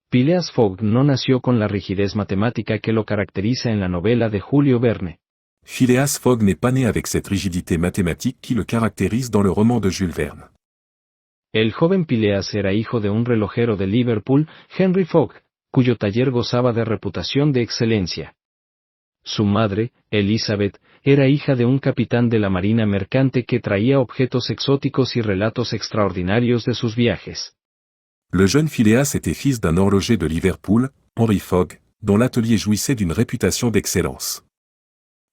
Phileas Fogg no nació con la rigidez matemática que lo caracteriza en la novela de Julio Verne. Phileas Fogg n'est pas né avec cette rigidité mathématique qui le caractérise dans le roman de Jules Verne. El joven Phileas era hijo de un relojero de Liverpool, Henry Fogg, cuyo taller gozaba de reputación de excelencia. Su madre, Elizabeth, era hija de un capitán de la marina mercante que traía objetos exóticos y relatos extraordinarios de sus viajes. Le jeune Phileas était fils d'un horloger de Liverpool, Henry Fogg, dont l'atelier jouissait d'une réputation d'excellence.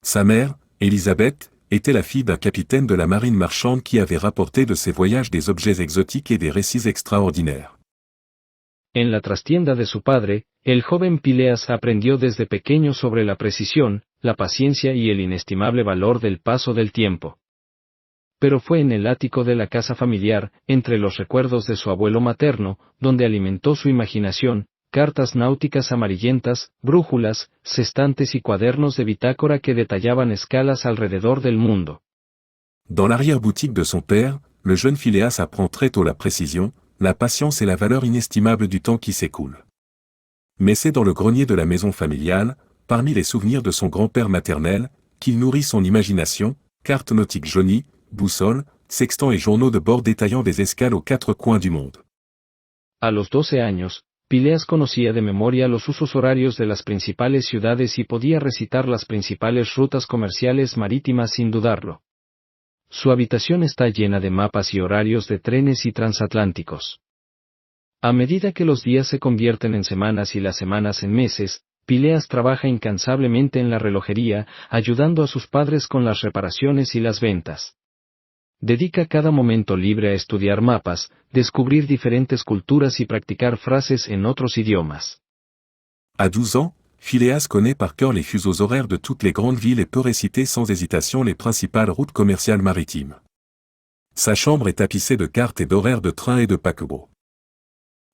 Sa mère, Elizabeth, était la fille d'un capitaine de la marine marchande qui avait rapporté de ses voyages des objets exotiques et des récits extraordinaires. En la trastienda de su padre, el joven Phileas aprendió desde pequeño sobre la precisión, la paciencia y el inestimable valor del paso del tiempo. Pero fue en el ático de la casa familiar, entre los recuerdos de su abuelo materno, donde alimentó su imaginación, cartas náuticas amarillentas, brújulas, sextantes y cuadernos de bitácora que detallaban escalas alrededor del mundo. Dans l'arrière-boutique de son père, le jeune Phileas apprend très tôt la précision, la patience et la valeur inestimable du temps qui s'écoule. Mais c'est dans le grenier de la maison familiale, parmi les souvenirs de son grand-père maternel, qu'il nourrit son imagination, cartes nautiques jaunies, boussoles, sextants et journaux de bord détaillant des escales aux quatre coins du monde. A los 12 años, Phileas conocía de memoria los usos horarios de las principales ciudades y podía recitar las principales rutas comerciales marítimas sin dudarlo. Su habitación está llena de mapas y horarios de trenes y transatlánticos. A medida que los días se convierten en semanas y las semanas en meses, Phileas trabaja incansablemente en la relojería, ayudando a sus padres con las reparaciones y las ventas. Dedica cada momento libre a estudiar mapas, descubrir diferentes culturas y practicar frases en otros idiomas. À 12 ans, Phileas connaît par cœur les fuseaux horaires de toutes les grandes villes et peut réciter sans hésitation les principales routes commerciales maritimes. Sa chambre est tapissée de cartes et d'horaires de trains et de paquebots.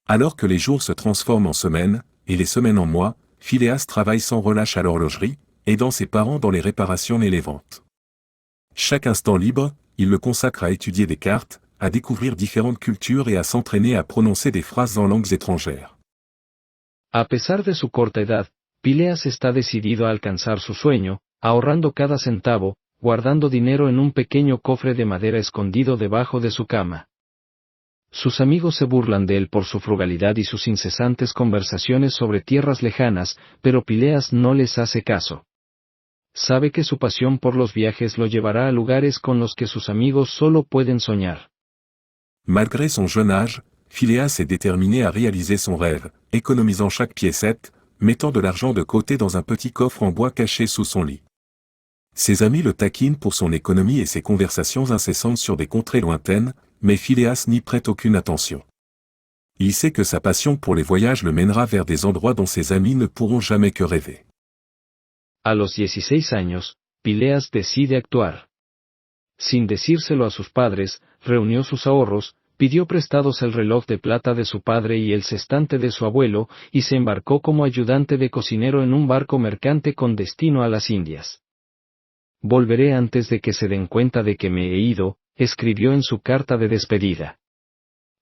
Alors que les jours se transforment en semaines, et les semaines en mois, Phileas travaille sans relâche à l'horlogerie, aidant ses parents dans les réparations et les ventes. Chaque instant libre, il le consacre à étudier des cartes, à découvrir différentes cultures et à s'entraîner à prononcer des phrases en langues étrangères. A pesar de su corta edad, Phileas está decidido a alcanzar su sueño, ahorrando cada centavo, guardando dinero en un pequeño cofre de madera escondido debajo de su cama. Sus amigos se burlan de él por su frugalidad y sus incesantes conversaciones sobre tierras lejanas, pero Phileas no les hace caso. Sabe que su pasión por los viajes lo llevará a lugares con los que sus amigos solo pueden soñar. Malgré son jeune âge, Phileas est déterminé à réaliser son rêve, économisant chaque piécette, mettant de l'argent de côté dans un petit coffre en bois caché sous son lit. Ses amis le taquinent pour son économie et ses conversations incessantes sur des contrées lointaines, mais Phileas n'y prête aucune attention. Il sait que sa passion pour les voyages le mènera vers des endroits dont ses amis ne pourront jamais que rêver. A los 16 años, Phileas decide actuar. Sin decírselo a sus padres, reunió sus ahorros, pidió prestados el reloj de plata de su padre y el sextante de su abuelo, y se embarcó como ayudante de cocinero en un barco mercante con destino a las Indias. Volveré antes de que se den cuenta de que me he ido, escribió en su carta de despedida.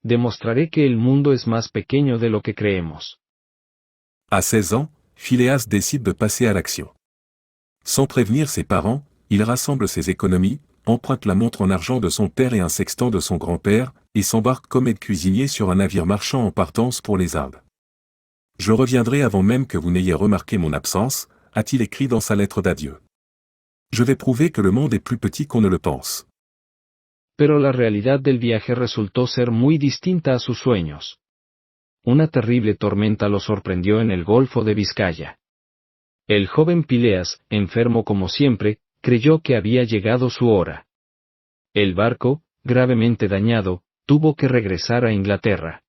Demostraré que el mundo es más pequeño de lo que creemos. À 16 ans, Phileas décide de passer à l'action. Sans prévenir ses parents, il rassemble ses économies, emprunte la montre en argent de son père et un sextant de son grand-père, et s'embarque comme aide-cuisinier sur un navire marchand en partance pour les Indes. Je reviendrai avant même que vous n'ayez remarqué mon absence, a-t-il écrit dans sa lettre d'adieu. Je vais prouver que le monde est plus petit qu'on ne le pense. Pero la realidad del viaje resultó ser muy distinta a sus sueños. Una terrible tormenta lo sorprendió en el Golfo de Vizcaya. El joven Phileas, enfermo como siempre, creyó que había llegado su hora. El barco, gravemente dañado, tuvo que regresar a Inglaterra.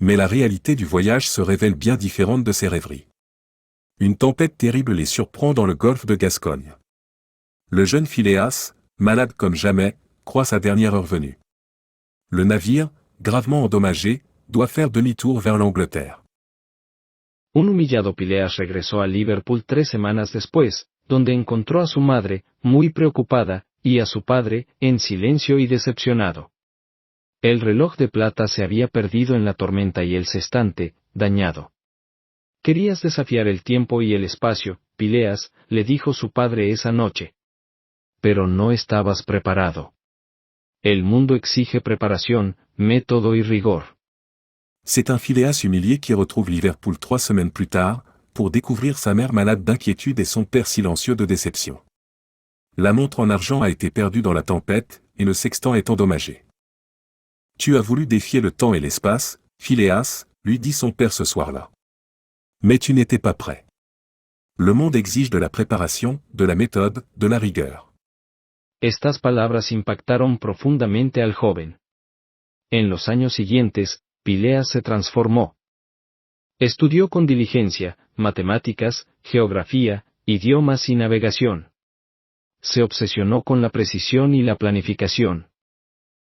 Mais la réalité du voyage se révèle bien différente de ses rêveries. Une tempête terrible les surprend dans le golfe de Gascogne. Le jeune Phileas, malade comme jamais, croit sa dernière heure venue. Le navire, gravement endommagé, doit faire demi-tour vers l'Angleterre. Un humillado Phileas regresó a Liverpool 3 semanas después, donde encontró a su madre, muy preocupada, y a su padre, en silencio y decepcionado. El reloj de plata se había perdido en la tormenta y el sextante, dañado. Querías desafiar el tiempo y el espacio, Phileas, le dijo su padre esa noche. Pero no estabas preparado. El mundo exige preparación, método y rigor. C'est un Phileas humilié qui retrouve Liverpool 3 semaines plus tard, pour découvrir sa mère malade d'inquiétude et son père silencieux de déception. La montre en argent a été perdue dans la tempête, et le sextant est endommagé. Tu as voulu défier le temps et l'espace, Phileas, lui dit son père ce soir-là. Mais tu n'étais pas prêt. Le monde exige de la préparation, de la méthode, de la rigueur. Estas palabras impactaron profundamente al joven. En los años siguientes, Phileas se transformó. Estudió con diligencia, matemáticas, geografía, idiomas y navegación. Se obsesionó con la precisión y la planificación.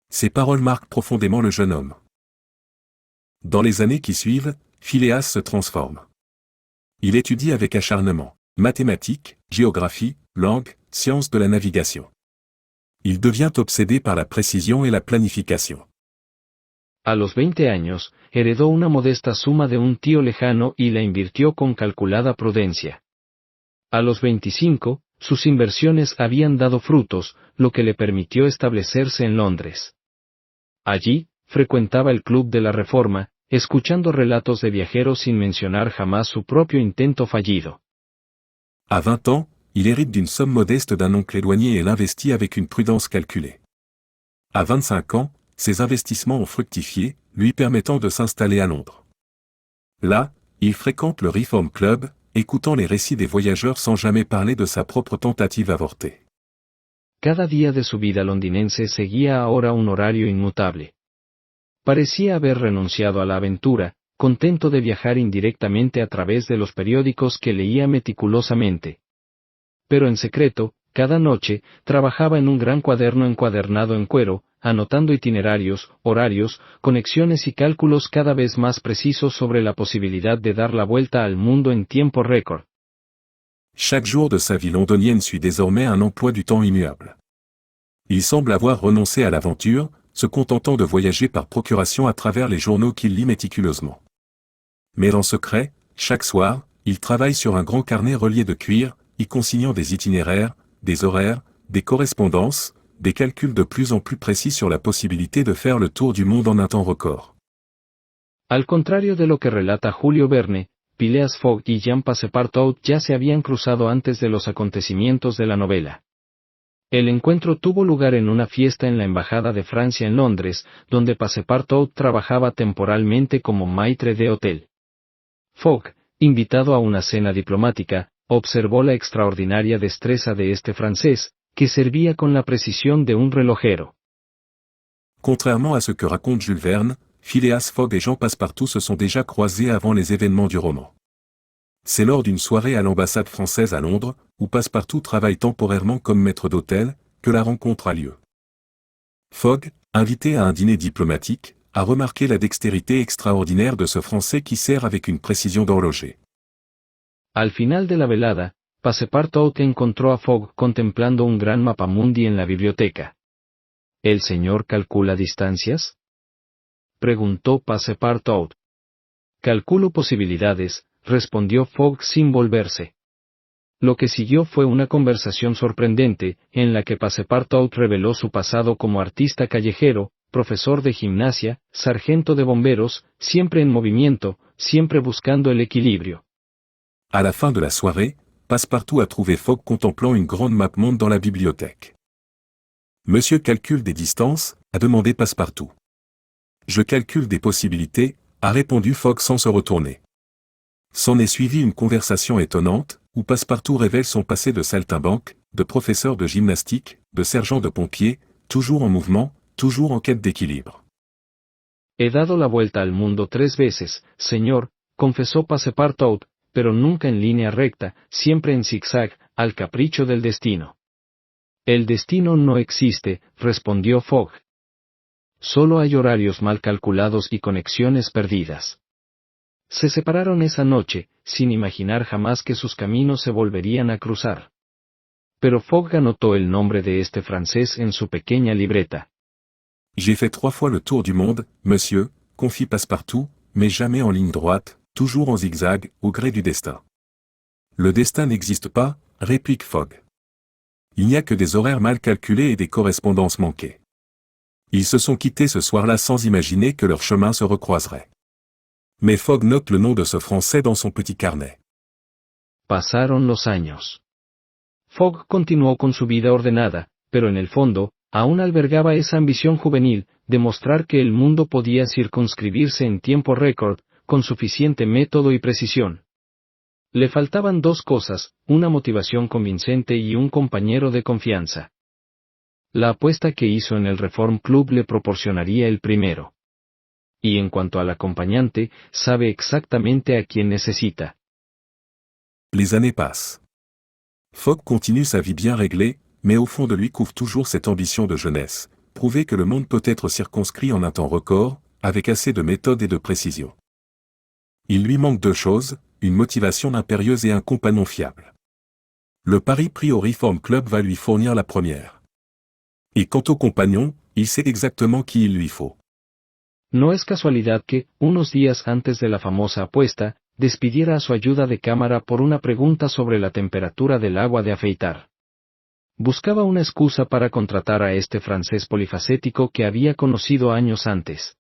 Ces paroles marquent profondément le jeune homme. Dans les années qui suivent, Phileas se transforme. Il étudie avec acharnement mathématiques, géographie, langue, sciences de la navigation. Il devient obsédé par la précision et la planification. A los 20 años, heredó una modesta suma de un tío lejano y la invirtió con calculada prudencia. A los 25, sus inversiones habían dado frutos, lo que le permitió establecerse en Londres. Allí, frecuentaba el Club de la Reforma, escuchando relatos de viajeros sin mencionar jamás su propio intento fallido. À 20 ans, il hérite d'une somme modeste d'un oncle éloigné et l'investit avec une prudence calculée. À 25 ans, ses investissements ont fructifié, lui permettant de s'installer à Londres. Là, il fréquente le Reform Club, écoutant les récits des voyageurs sans jamais parler de sa propre tentative avortée. Cada día de su vida londinense seguía ahora un horario inmutable. Parecía haber renunciado a la aventura, contento de viajar indirectamente a través de los periódicos que leía meticulosamente. Pero en secreto, cada noche, trabajaba en un gran cuaderno encuadernado en cuero, anotando itinerarios, horarios, conexiones y cálculos cada vez más precisos sobre la posibilidad de dar la vuelta al mundo en tiempo récord. Chaque jour de sa vie londonienne suit désormais un emploi du temps immuable. Il semble avoir renoncé à l'aventure, se contentant de voyager par procuration à travers les journaux qu'il lit méticuleusement. Mais en secret, chaque soir, il travaille sur un grand carnet relié de cuir, y consignant des itinéraires, des horaires, des correspondances, des calculs de plus en plus précis sur la possibilité de faire le tour du monde en un temps record. Al contrario de lo que relata Julio Verne, Phileas Fogg y Jean Passepartout ya se habían cruzado antes de los acontecimientos de la novela. El encuentro tuvo lugar en una fiesta en la Embajada de Francia en Londres, donde Passepartout trabajaba temporalmente como maitre de hotel. Fogg, invitado a una cena diplomática, observó la extraordinaria destreza de este francés, que servía con la precisión de un relojero. Contrairement à ce que raconte Jules Verne, Phileas Fogg et Jean Passepartout se sont déjà croisés avant les événements du roman. C'est lors d'une soirée à l'ambassade française à Londres, où Passepartout travaille temporairement comme maître d'hôtel, que la rencontre a lieu. Fogg, invité à un dîner diplomatique, a remarqué la dextérité extraordinaire de ce Français qui sert avec une précision d'horloger. Al final de la velada, Passepartout encontró a Fogg contemplando un gran mapamundi en la biblioteca. ¿El señor calcula distancias?, preguntó Passepartout. Calculo posibilidades, respondió Fogg sin volverse. Lo que siguió fue una conversación sorprendente, en la que Passepartout reveló su pasado como artista callejero, profesor de gimnasia, sargento de bomberos, siempre en movimiento, siempre buscando el equilibrio. À la fin de la soirée, Passepartout a trouvé Fogg contemplant une grande map-monde dans la bibliothèque. Monsieur calcule des distances, a demandé Passepartout. Je calcule des possibilités, a répondu Fogg sans se retourner. S'en est suivie une conversation étonnante, où Passepartout révèle son passé de saltimbanque, de professeur de gymnastique, de sergent de pompier, toujours en mouvement, toujours en quête d'équilibre. He dado la vuelta al mundo 3 veces, señor, confesó Passepartout, pero nunca en línea recta, siempre en zigzag, al capricho del destino. El destino no existe, respondió Fogg. Solo hay horarios mal calculados y conexiones perdidas. Se separaron esa noche, sin imaginar jamás que sus caminos se volverían a cruzar. Pero Fogg anotó el nombre de este francés en su pequeña libreta. J'ai fait 3 fois le tour du monde, monsieur, confie Passepartout, mais jamais en ligne droite, Toujours en zigzag, au gré du destin. Le destin n'existe pas, réplique Fogg. Il n'y a que des horaires mal calculés et des correspondances manquées. Ils se sont quittés ce soir-là sans imaginer que leurs chemins se recroiseraient. Mais Fogg note le nom de ce Français dans son petit carnet. Pasaron los años. Fogg continuó con su vida ordenada, pero en el fondo, aún albergaba esa ambición juvenil, de mostrar que el mundo podía circunscribirse en tiempo récord, con suficiente método y precisión. Le faltaban dos cosas, una motivación convincente y un compañero de confianza. La apuesta que hizo en el Reform Club le proporcionaría el primero. Y en cuanto al acompañante, sabe exactamente a quién necesita. Les années passent. Fogg continue sa vie bien réglée, mais au fond de lui couve toujours cette ambition de jeunesse, prouver que le monde peut être circonscrit en un temps record, avec assez de méthode et de précision. Il lui manque deux choses, une motivation impérieuse et un compagnon fiable. Le pari pris au Reform Club va lui fournir la première. Et quant au compagnon, il sait exactement qui il lui faut. No es casualidad que, unos días antes de la famosa apuesta, despidiera a su ayuda de cámara por una pregunta sobre la temperatura del agua de afeitar. Buscaba una excusa para contratar a este francés polifacético que había conocido años antes.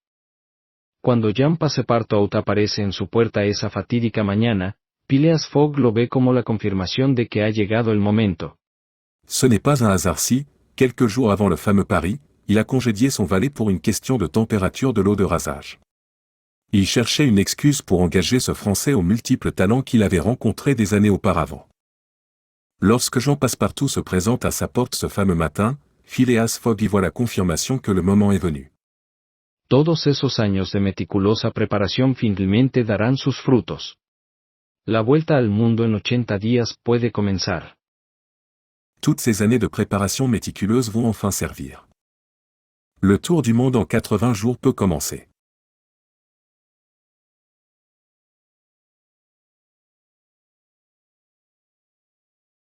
Cuando Jean Passepartout aparece en su puerta esa fatídica mañana, Phileas Fogg lo ve como la confirmación de que ha llegado el momento. Ce n'est pas un hasard si, quelques jours avant le fameux pari, il a congédié son valet pour une question de température de l'eau de rasage. Il cherchait une excuse pour engager ce Français aux multiples talents qu'il avait rencontrés des années auparavant. Lorsque Jean Passepartout se présente à sa porte ce fameux matin, Phileas Fogg y voit la confirmation que le moment est venu. Todos esos años de meticulosa preparación finalmente darán sus frutos. La vuelta al mundo en 80 días puede comenzar. Toutes ces années de préparation méticuleuse vont enfin servir. Le tour du monde en 80 jours peut commencer.